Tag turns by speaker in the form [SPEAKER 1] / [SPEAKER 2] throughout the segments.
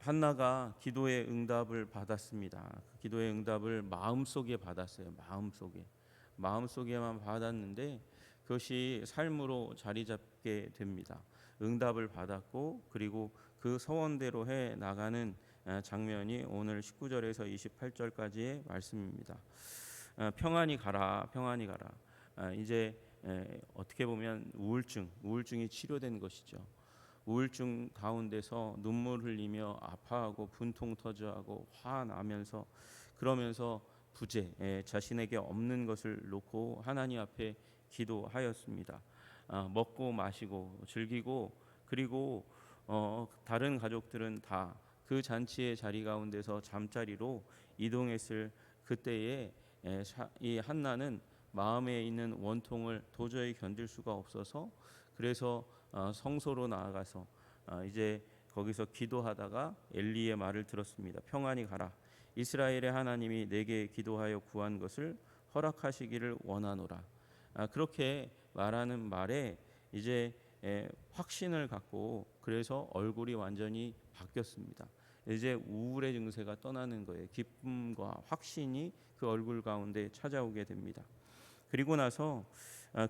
[SPEAKER 1] 한나가 기도의 응답을 받았습니다. 그 기도의 응답을 마음속에 받았어요. 마음속에만 받았는데 그것이 삶으로 자리 잡게 됩니다. 응답을 받았고 그리고 그 소원대로 해 나가는 장면이 오늘 19절에서 28절까지의 말씀입니다. 평안히 가라, 평안히 가라. 이제 어떻게 보면 우울증이 치료된 것이죠. 우울증 가운데서 눈물 흘리며 아파하고 분통 터져하고 화나면서 그러면서 자신에게 없는 것을 놓고 하나님 앞에 기도하였습니다. 먹고 마시고 즐기고 그리고 다른 가족들은 다 그 잔치의 자리 가운데서 잠자리로 이동했을 그때에 이 한나는 마음에 있는 원통을 도저히 견딜 수가 없어서 그래서 성소로 나아가서 이제 거기서 기도하다가 엘리의 말을 들었습니다. 평안히 가라. 이스라엘의 하나님이 내게 기도하여 구한 것을 허락하시기를 원하노라. 그렇게 말하는 말에 이제 확신을 갖고 그래서 얼굴이 완전히 바뀌었습니다. 이제 우울의 증세가 떠나는 거예요. 기쁨과 확신이 그 얼굴 가운데 찾아오게 됩니다. 그리고 나서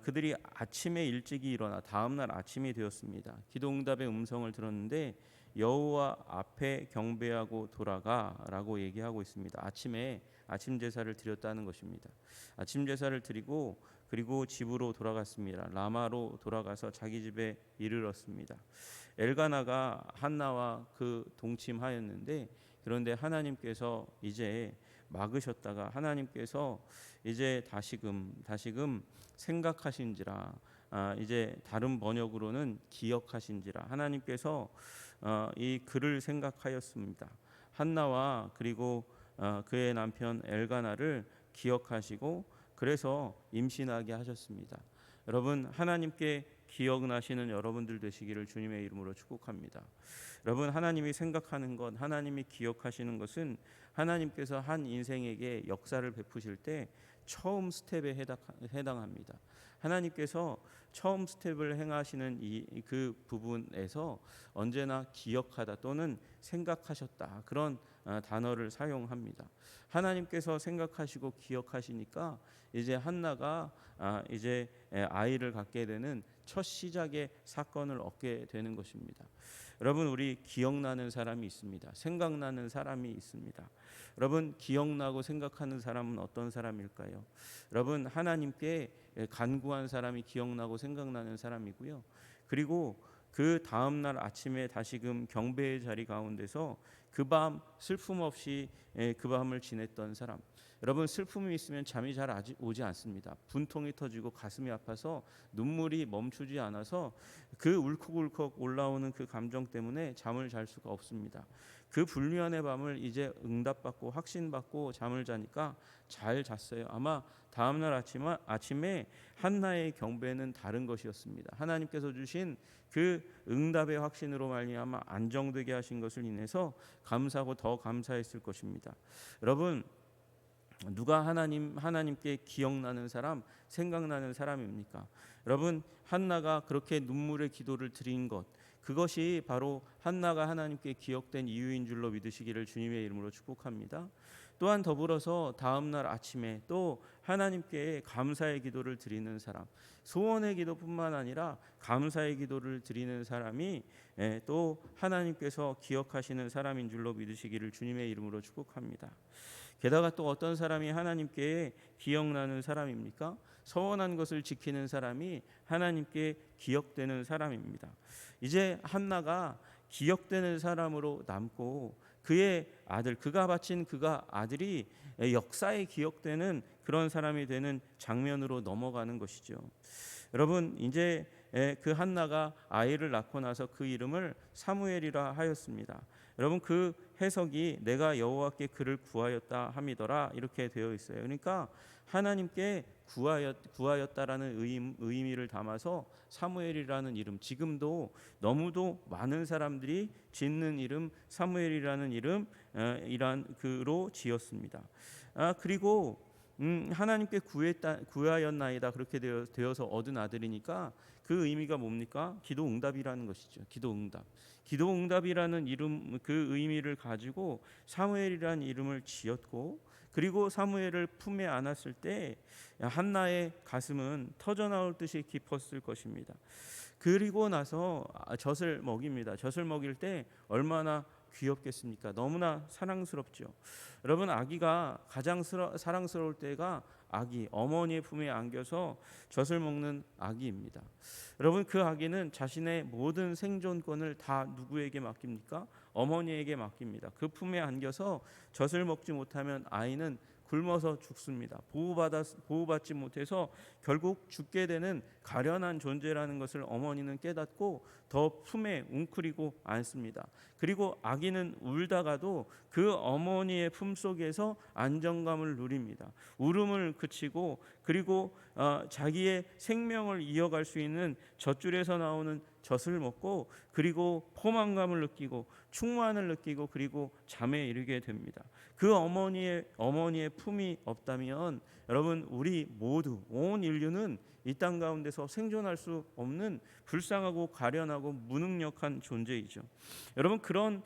[SPEAKER 1] 그들이 아침에 일찍이 일어나 다음 날 아침이 되었습니다. 기도응답의 음성을 들었는데 여호와 앞에 경배하고 돌아가라고 얘기하고 있습니다. 아침에 아침 제사를 드렸다는 것입니다. 아침 제사를 드리고 그리고 집으로 돌아갔습니다. 라마로 돌아가서 자기 집에 이르렀습니다. 엘가나가 한나와 그 동침하였는데 그런데 하나님께서 이제 막으셨다가 하나님께서 이제 다시금 생각하신지라 이제 다른 번역으로는 기억하신지라 하나님께서 이 글을 생각하였습니다. 한나와 그리고 그의 남편 엘가나를 기억하시고 그래서 임신하게 하셨습니다. 여러분 하나님께 기억나시는 여러분들 되시기를 주님의 이름으로 축복합니다. 여러분 하나님이 생각하는 것, 하나님이 기억하시는 것은 하나님께서 한 인생에게 역사를 베푸실 때 처음 스텝에 해당합니다. 하나님께서 처음 스텝을 행하시는 그 부분에서 언제나 기억하다 또는 생각하셨다 그런 단어를 사용합니다. 하나님께서 생각하시고 기억하시니까 이제 한나가 이제 아이를 갖게 되는 첫 시작의 사건을 얻게 되는 것입니다. 여러분 우리 기억나는 사람이 있습니다. 생각나는 사람이 있습니다. 여러분 기억나고 생각하는 사람은 어떤 사람일까요? 여러분 하나님께 간구한 사람이 기억나고 생각나는 사람이고요. 그리고 그 다음 날 아침에 다시금 경배의 자리 가운데서 그 밤 슬픔 없이 그 밤을 지냈던 사람. 여러분 슬픔이 있으면 잠이 잘 오지 않습니다. 분통이 터지고 가슴이 아파서 눈물이 멈추지 않아서 그 울컥울컥 올라오는 그 감정 때문에 잠을 잘 수가 없습니다. 그 불면의 밤을 이제 응답받고 확신받고 잠을 자니까 잘 잤어요. 아마 다음날 아침에 한나의 경배는 다른 것이었습니다. 하나님께서 주신 그 응답의 확신으로 말미암아 안정되게 하신 것을 인해서 감사하고 더 감사했을 것입니다. 여러분 누가 하나님께 기억나는 사람, 생각나는 사람입니까? 여러분 한나가 그렇게 눈물의 기도를 드린 것, 그것이 바로 한나가 하나님께 기억된 이유인 줄로 믿으시기를 주님의 이름으로 축복합니다. 또한 더불어서 다음 날 아침에 또 하나님께 감사의 기도를 드리는 사람, 소원의 기도뿐만 아니라 감사의 기도를 드리는 사람이 또 하나님께서 기억하시는 사람인 줄로 믿으시기를 주님의 이름으로 축복합니다. 게다가 또 어떤 사람이 하나님께 기억나는 사람입니까? 서원한 것을 지키는 사람이 하나님께 기억되는 사람입니다. 이제 한나가 기억되는 사람으로 남고 그의 아들, 그가 바친 그가 아들이 역사에 기억되는 그런 사람이 되는 장면으로 넘어가는 것이죠. 여러분 이제 그 한나가 아이를 낳고 나서 그 이름을 사무엘이라 하였습니다. 여러분 그 해석이 내가 여호와께 그를 구하였다 함이더라 이렇게 되어 있어요. 그러니까 하나님께 구하였다라는 의미를 담아서 사무엘이라는 이름, 지금도 너무도 많은 사람들이 짓는 이름 사무엘이라는 이름이란 그로 지었습니다. 그리고 하나님께 구하였나이다 그렇게 되어서 얻은 아들이니까 그 의미가 뭡니까? 기도 응답이라는 것이죠. 기도 응답. 기도 응답이라는 이름, 그 의미를 가지고 사무엘이라는 이름을 지었고, 그리고 사무엘을 품에 안았을 때 한나의 가슴은 터져 나올 듯이 깊었을 것입니다. 그리고 나서 젖을 먹입니다. 젖을 먹일 때 얼마나 귀엽겠습니까? 너무나 사랑스럽죠. 여러분, 아기가 가장 사랑스러울 때가 아기, 어머니의 품에 안겨서 젖을 먹는 아기입니다. 여러분, 그 아기는 자신의 모든 생존권을 다 누구에게 맡깁니까? 어머니에게 맡깁니다. 그 품에 안겨서 젖을 먹지 못하면 아이는 굶어서 죽습니다. 보호받지 못해서 결국 죽게 되는 가련한 존재라는 것을 어머니는 깨닫고 더 품에 웅크리고 안습니다. 그리고 아기는 울다가도 그 어머니의 품 속에서 안정감을 누립니다. 울음을 그치고, 그리고 자기의 생명을 이어갈 수 있는 젖줄에서 나오는 젖을 먹고, 그리고 포만감을 느끼고 충만을 느끼고, 그리고 잠에 이르게 됩니다. 그 어머니의 품이 없다면 여러분, 우리 모두 온 인류는 이 땅 가운데서 생존할 수 없는 불쌍하고 가련하고 무능력한 존재이죠. 여러분, 그런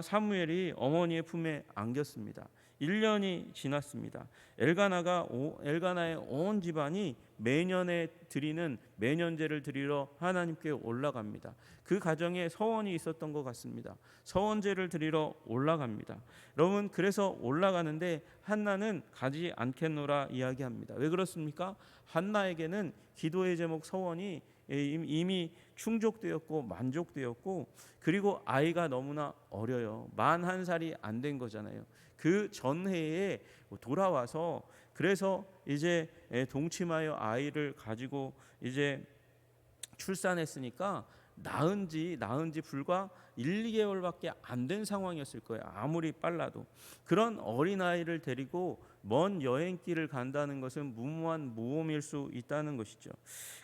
[SPEAKER 1] 사무엘이 어머니의 품에 안겼습니다. 1년이 지났습니다. 엘가나의 온 집안이 매년에 드리는 매년제를 드리러 하나님께 올라갑니다. 그 가정에 서원이 있었던 것 같습니다. 서원제를 드리러 올라갑니다. 여러분, 그래서 올라가는데 한나는 가지 않겠노라 이야기합니다. 왜 그렇습니까? 한나에게는 기도의 제목 서원이 이미 충족되었고 만족되었고, 그리고 아이가 너무나 어려요. 만 1살이 안 된 거잖아요. 그 전해에 돌아와서, 그래서 이제 동침하여 아이를 가지고 이제 출산했으니까 낳은 지 불과 1, 2개월밖에 안 된 상황이었을 거예요. 아무리 빨라도. 그런 어린아이를 데리고 먼 여행길을 간다는 것은 무모한 모험일 수 있다는 것이죠.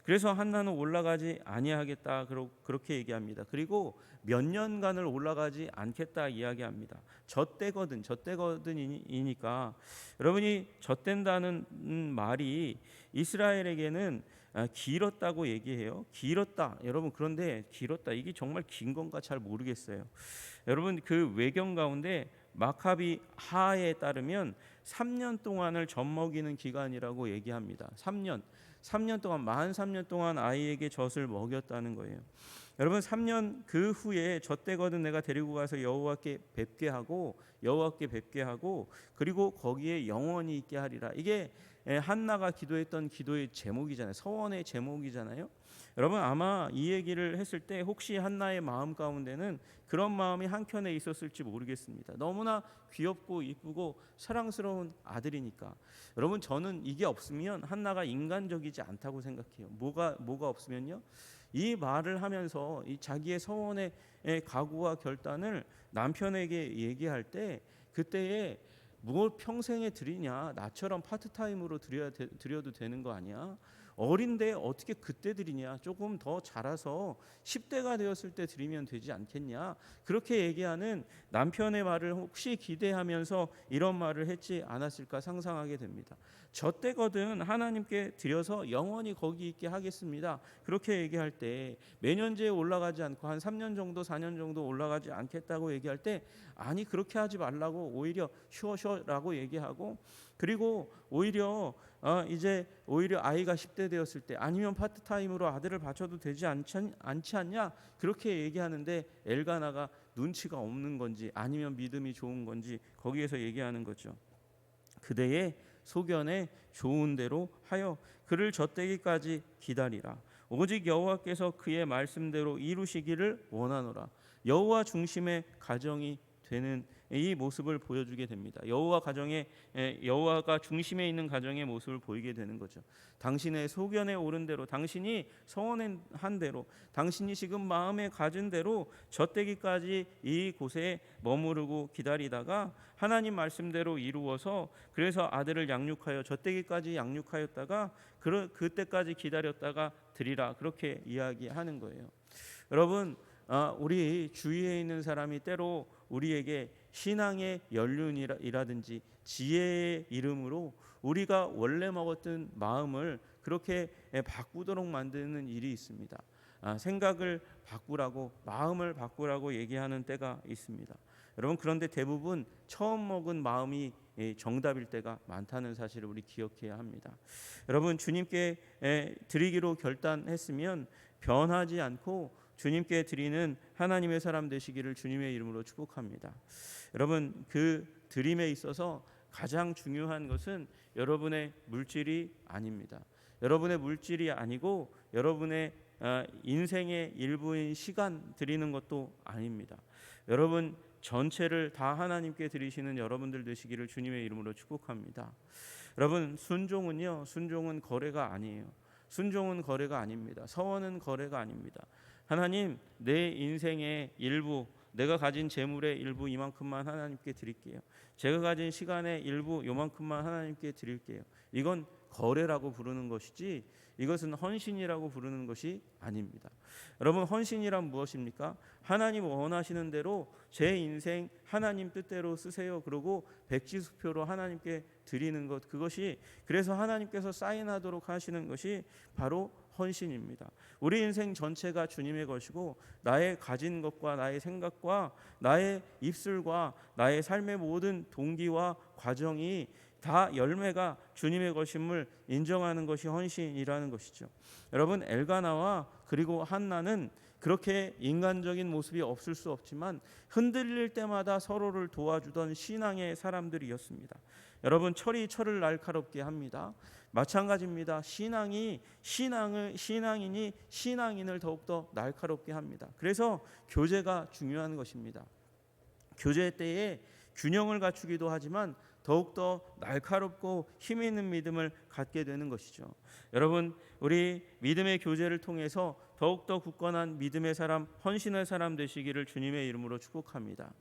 [SPEAKER 1] 그래서 한나는 올라가지 아니하겠다 그렇게 얘기합니다. 그리고 몇 년간을 올라가지 않겠다 이야기합니다. 젖대거든이니까. 여러분이 젖댄다는 말이 이스라엘에게는 길었다고 얘기해요. 길었다. 여러분, 그런데 길었다, 이게 정말 긴 건가 잘 모르겠어요. 여러분, 그 외경 가운데 마카비 하에 따르면 3년 동안을 젖먹이는 기간이라고 얘기합니다. 3년 동안, 만 3년 동안 아이에게 젖을 먹였다는 거예요. 여러분, 3년 그 후에 젖대거든 내가 데리고 가서 여호와께 뵙게 하고 그리고 거기에 영원히 있게 하리라. 이게 한나가 기도했던 기도의 제목이잖아요. 서원의 제목이잖아요. 여러분, 아마 이 얘기를 했을 때 혹시 한나의 마음 가운데는 그런 마음이 한켠에 있었을지 모르겠습니다. 너무나 귀엽고 이쁘고 사랑스러운 아들이니까. 여러분, 저는 이게 없으면 한나가 인간적이지 않다고 생각해요. 뭐가 없으면요, 이 말을 하면서 이 자기의 서원의 각오와 결단을 남편에게 얘기할 때, 그때에 뭘 평생에 드리냐, 나처럼 파트타임으로 드려도 되는 거 아니야? 어린데 어떻게 그때 드리냐, 조금 더 자라서 10대가 되었을 때 드리면 되지 않겠냐, 그렇게 얘기하는 남편의 말을 혹시 기대하면서 이런 말을 했지 않았을까 상상하게 됩니다. 젖대거든 하나님께 드려서 영원히 거기 있게 하겠습니다, 그렇게 얘기할 때, 매년제에 올라가지 않고 한 3년 정도 4년 정도 올라가지 않겠다고 얘기할 때, 아니 그렇게 하지 말라고 오히려 쉬어라고 얘기하고, 그리고 오히려 아이가 10대 되었을 때 아니면 파트타임으로 아들을 바쳐도 되지 않지 않냐, 그렇게 얘기하는데 엘가나가 눈치가 없는 건지 아니면 믿음이 좋은 건지 거기에서 얘기하는 거죠. 그대의 소견에 좋은 대로 하여 그를 젖대기까지 기다리라. 오직 여호와께서 그의 말씀대로 이루시기를 원하노라. 여호와 중심의 가정이 되는 이 모습을 보여주게 됩니다. 여호와가 중심에 있는 가정의 모습을 보이게 되는 거죠. 당신의 소견에 오른 대로, 당신이 서원한 대로, 당신이 지금 마음에 가진 대로 젖대기까지 이곳에 머무르고 기다리다가 하나님 말씀대로 이루어서, 그래서 아들을 양육하여 젖대기까지 양육하였다가 그때까지 기다렸다가 드리라, 그렇게 이야기하는 거예요. 여러분, 우리 주위에 있는 사람이 때로 우리에게 신앙의 연륜이라든지 지혜의 이름으로 우리가 원래 먹었던 마음을 그렇게 바꾸도록 만드는 일이 있습니다. 생각을 바꾸라고, 마음을 바꾸라고 얘기하는 때가 있습니다. 여러분, 그런데 대부분 처음 먹은 마음이 정답일 때가 많다는 사실을 우리 기억해야 합니다. 여러분, 주님께 드리기로 결단했으면 변하지 않고 주님께 드리는 하나님의 사람 되시기를 주님의 이름으로 축복합니다. 여러분, 그 드림에 있어서 가장 중요한 것은 여러분의 물질이 아닙니다. 여러분의 물질이 아니고 여러분의 인생의 일부인 시간 드리는 것도 아닙니다. 여러분 전체를 다 하나님께 드리시는 여러분들 되시기를 주님의 이름으로 축복합니다. 여러분, 순종은 거래가 아니에요. 순종은 거래가 아닙니다. 서원은 거래가 아닙니다. 하나님, 내 인생의 일부, 내가 가진 재물의 일부 이만큼만 하나님께 드릴게요. 제가 가진 시간의 일부 요만큼만 하나님께 드릴게요. 이건 거래라고 부르는 것이지 이것은 헌신이라고 부르는 것이 아닙니다. 여러분, 헌신이란 무엇입니까? 하나님 원하시는 대로 제 인생 하나님 뜻대로 쓰세요. 그러고 백지수표로 하나님께 드리는 것, 그것이 그래서 하나님께서 사인하도록 하시는 것이 바로 헌신입니다. 우리 인생 전체가 주님의 것이고 나의 가진 것과 나의 생각과 나의 입술과 나의 삶의 모든 동기와 과정이 다 열매가 주님의 것임을 인정하는 것이 헌신이라는 것이죠. 여러분, 엘가나와 그리고 한나는 그렇게 인간적인 모습이 없을 수 없지만 흔들릴 때마다 서로를 도와주던 신앙의 사람들이었습니다. 여러분, 철이 철을 날카롭게 합니다. 마찬가지입니다. 신앙인이 신앙인을 더욱더 날카롭게 합니다. 그래서 교제가 중요한 것입니다. 교제 때에 균형을 갖추기도 하지만 더욱더 날카롭고 힘 있는 믿음을 갖게 되는 것이죠. 여러분, 우리 믿음의 교제를 통해서 더욱더 굳건한 믿음의 사람, 헌신의 사람 되시기를 주님의 이름으로 축복합니다.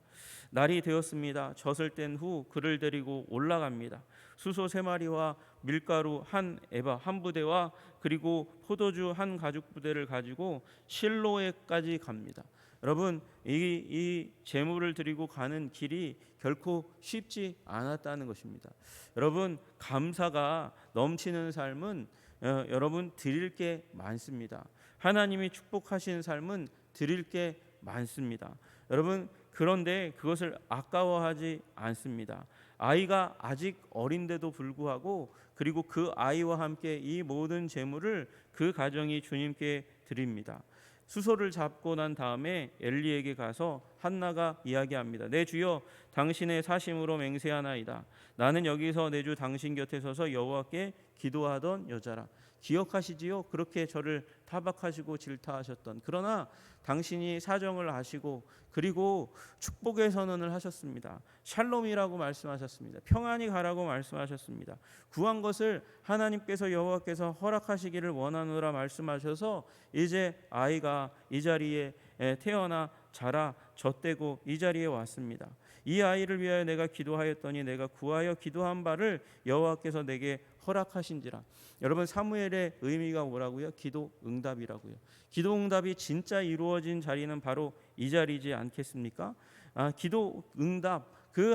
[SPEAKER 1] 날이 되었습니다. 젖을 뗀 후 그를 데리고 올라갑니다. 수소 3마리와 밀가루 한 에바 한 부대와 그리고 포도주 한 가죽 부대를 가지고 실로에까지 갑니다. 여러분, 이 제물을 드리고 가는 길이 결코 쉽지 않았다는 것입니다. 여러분, 감사가 넘치는 삶은 여러분 드릴 게 많습니다. 하나님이 축복하신 삶은 드릴 게 많습니다. 여러분, 그런데 그것을 아까워하지 않습니다. 아이가 아직 어린데도 불구하고 그리고 그 아이와 함께 이 모든 제물을 그 가정이 주님께 드립니다. 수소를 잡고 난 다음에 엘리에게 가서 한나가 이야기합니다. 내 주여, 당신의 사심으로 맹세하나이다. 나는 여기서 내 주 당신 곁에 서서 여호와께 기도하던 여자라. 기억하시지요? 그렇게 저를 타박하시고 질타하셨던, 그러나 당신이 사정을 아시고 그리고 축복의 선언을 하셨습니다. 샬롬이라고 말씀하셨습니다. 평안히 가라고 말씀하셨습니다. 구한 것을 하나님께서 여호와께서 허락하시기를 원하노라 말씀하셔서 이제 아이가 이 자리에 태어나 자라 젖되고 이 자리에 왔습니다. 이 아이를 위하여 내가 기도하였더니 내가 구하여 기도한 바를 여호와께서 내게 허락하신지라. 여러분, 사무엘의 의미가 뭐라고요? 기도 응답이라고요. 기도 응답이 진짜 이루어진 자리는 바로 이 자리지 않겠습니까? 기도 응답, 그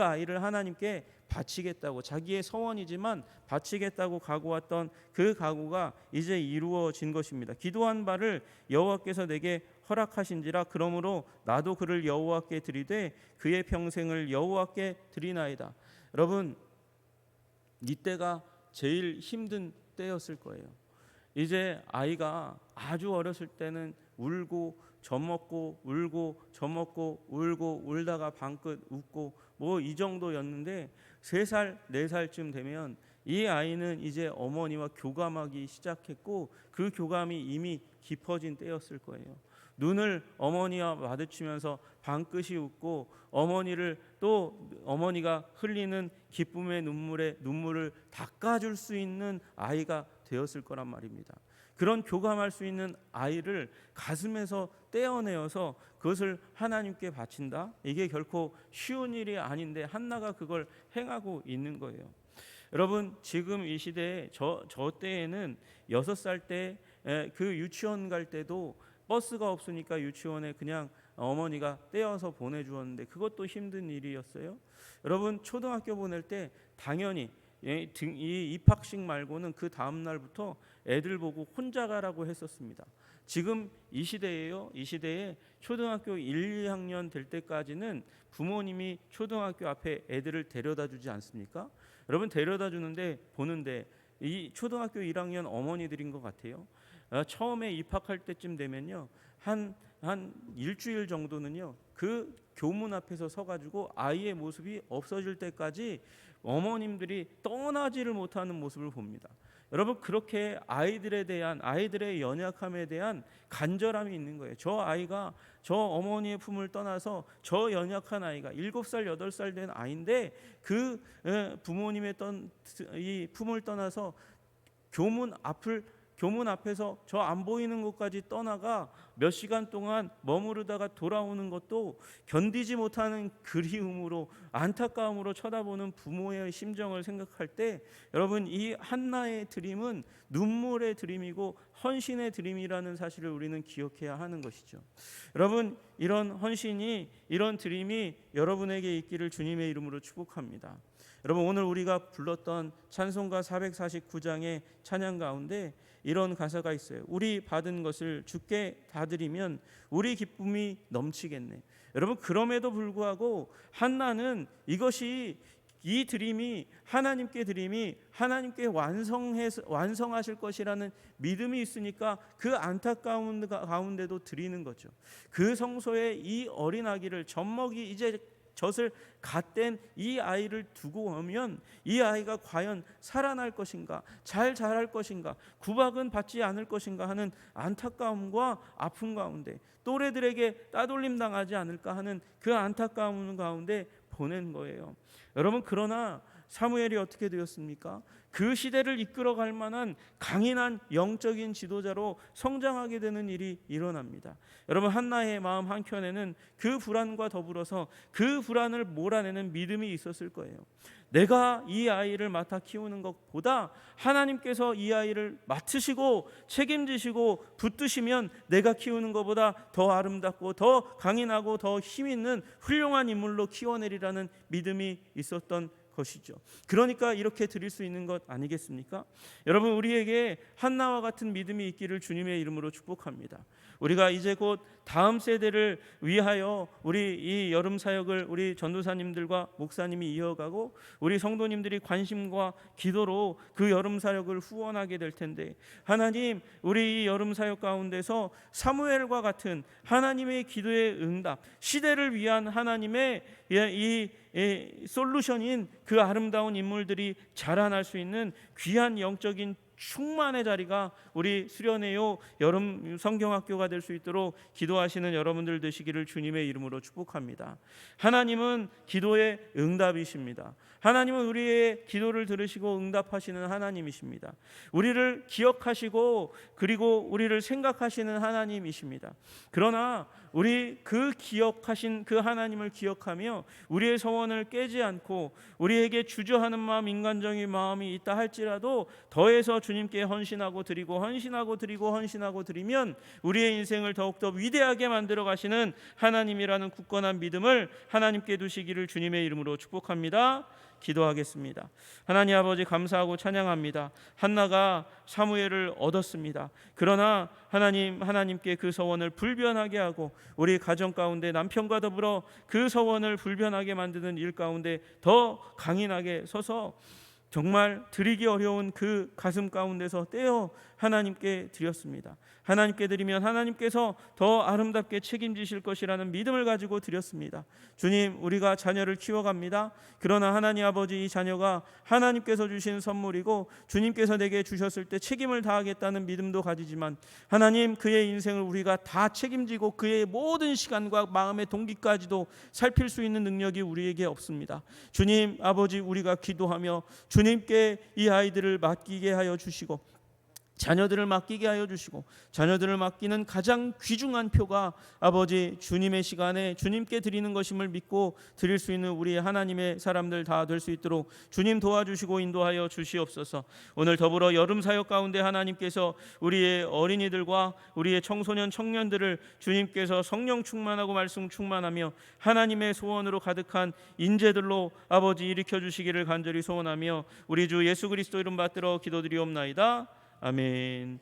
[SPEAKER 1] 아이를 하나님께 바치겠다고, 자기의 서원이지만 바치겠다고 각오했던 그 각오가 이제 이루어진 것입니다. 기도한 바를 여호와께서 내게 허락하신지라. 그러므로 나도 그를 여호와께 드리되 그의 평생을 여호와께 드리나이다. 여러분, 이때가 제일 힘든 때였을 거예요. 이제 아이가 아주 어렸을 때는 울고 젖먹고 울고 젖먹고 울고 울다가 방긋 웃고 뭐 이 정도였는데 3살 4살쯤 되면 이 아이는 이제 어머니와 교감하기 시작했고 그 교감이 이미 깊어진 때였을 거예요. 눈을 어머니와 마주치면서 방긋이 웃고 어머니가 흘리는 기쁨의 눈물을 닦아줄 수 있는 아이가 되었을 거란 말입니다. 그런 교감할 수 있는 아이를 가슴에서 떼어내어서 그것을 하나님께 바친다? 이게 결코 쉬운 일이 아닌데 한나가 그걸 행하고 있는 거예요. 여러분, 지금 이 시대에 저 때에는 6살 때 그 유치원 갈 때도 버스가 없으니까 유치원에 그냥 어머니가 떼어서 보내주었는데 그것도 힘든 일이었어요. 여러분 초등학교 보낼 때 당연히 이 입학식 말고는 그 다음 날부터 애들 보고 혼자 가라고 했었습니다. 지금 이 시대에요. 이 시대에 초등학교 1, 2학년 될 때까지는 부모님이 초등학교 앞에 애들을 데려다 주지 않습니까? 여러분 데려다 주는데 보는데 이 초등학교 1학년 어머니들인 것 같아요. 처음에 입학할 때쯤 되면요, 한 일주일 정도는요 그 교문 앞에서 서가지고 아이의 모습이 없어질 때까지 어머님들이 떠나지를 못하는 모습을 봅니다. 여러분 그렇게 아이들에 대한 아이들의 연약함에 대한 간절함이 있는 거예요. 저 아이가 저 어머니의 품을 떠나서 저 연약한 아이가 7살 8살 된 아이인데 그 부모님의 이 품을 떠나서 교문 앞에서 저 안 보이는 곳까지 떠나가 몇 시간 동안 머무르다가 돌아오는 것도 견디지 못하는 그리움으로 안타까움으로 쳐다보는 부모의 심정을 생각할 때 여러분 이 한나의 드림은 눈물의 드림이고 헌신의 드림이라는 사실을 우리는 기억해야 하는 것이죠. 여러분 이런 헌신이 이런 드림이 여러분에게 있기를 주님의 이름으로 축복합니다. 여러분 오늘 우리가 불렀던 찬송가 449장의 찬양 가운데 이런 가사가 있어요. 우리 받은 것을 주께 다 드리면 우리 기쁨이 넘치겠네. 여러분 그럼에도 불구하고 한나는 이 드림이 하나님께 드림이 하나님께 완성하실 것이라는 믿음이 있으니까 그 안타까운 가운데도 드리는 거죠. 그 성소에 이 어린 아기를 젖먹이 이제 젖을 갓댄 이 아이를 두고 오면 이 아이가 과연 살아날 것인가, 잘 자랄 것인가, 구박은 받지 않을 것인가 하는 안타까움과 아픔 가운데 또래들에게 따돌림 당하지 않을까 하는 그 안타까움 가운데 보낸 거예요. 여러분 그러나 사무엘이 어떻게 되었습니까? 그 시대를 이끌어갈 만한 강인한 영적인 지도자로 성장하게 되는 일이 일어납니다. 여러분 한나의 마음 한켠에는 그 불안과 더불어서 그 불안을 몰아내는 믿음이 있었을 거예요. 내가 이 아이를 맡아 키우는 것보다 하나님께서 이 아이를 맡으시고 책임지시고 붙드시면 내가 키우는 것보다 더 아름답고 더 강인하고 더 힘 있는 훌륭한 인물로 키워내리라는 믿음이 있었던 것이죠. 그러니까 이렇게 드릴 수 있는 것 아니겠습니까? 여러분 우리에게 한나와 같은 믿음이 있기를 주님의 이름으로 축복합니다. 우리가 이제 곧 다음 세대를 위하여 우리 이 여름 사역을 우리 전도사님들과 목사님이 이어가고 우리 성도님들이 관심과 기도로 그 여름 사역을 후원하게 될 텐데 하나님 우리 이 여름 사역 가운데서 사무엘과 같은 하나님의 기도의 응답 시대를 위한 하나님의 이 솔루션인 그 아름다운 인물들이 자라날 수 있는 귀한 영적인 충만의 자리가 우리 수련회요 여름 성경학교가 될 수 있도록 기도하시는 여러분들 되시기를 주님의 이름으로 축복합니다. 하나님은 기도의 응답이십니다. 하나님은 우리의 기도를 들으시고 응답하시는 하나님이십니다. 우리를 기억하시고 그리고 우리를 생각하시는 하나님이십니다. 그러나 우리 그 기억하신 그 하나님을 기억하며 우리의 소원을 깨지 않고 우리에게 주저하는 마음, 인간적인 마음이 있다 할지라도 더해서 주님께 헌신하고 드리면 우리의 인생을 더욱더 위대하게 만들어 가시는 하나님이라는 굳건한 믿음을 하나님께 두시기를 주님의 이름으로 축복합니다. 기도하겠습니다. 하나님 아버지 감사하고 찬양합니다. 한나가 사무엘을 얻었습니다. 그러나 하나님께 그 서원을 불변하게 하고 우리 가정 가운데 남편과 더불어 그 서원을 불변하게 만드는 일 가운데 더 강인하게 서서 정말 드리기 어려운 그 가슴 가운데서 떼어 하나님께 드렸습니다. 하나님께 드리면 하나님께서 더 아름답게 책임지실 것이라는 믿음을 가지고 드렸습니다. 주님, 우리가 자녀를 키워갑니다. 그러나 하나님 아버지, 이 자녀가 하나님께서 주신 선물이고 주님께서 내게 주셨을 때 책임을 다하겠다는 믿음도 가지지만 하나님, 그의 인생을 우리가 다 책임지고 그의 모든 시간과 마음의 동기까지도 살필 수 있는 능력이 우리에게 없습니다. 주님 아버지, 우리가 기도하며 주님께 이 아이들을 맡기게 하여 주시고 자녀들을 맡기게 하여 주시고, 자녀들을 맡기는 가장 귀중한 표가 아버지 주님의 시간에 주님께 드리는 것임을 믿고 드릴 수 있는 우리 하나님의 사람들 다 될 수 있도록 주님 도와주시고 인도하여 주시옵소서. 오늘 더불어 여름 사역 가운데 하나님께서 우리의 어린이들과 우리의 청소년 청년들을 주님께서 성령 충만하고 말씀 충만하며 하나님의 소원으로 가득한 인재들로 아버지 일으켜 주시기를 간절히 소원하며 우리 주 예수 그리스도 이름 받들어 기도드리옵나이다. 아멘.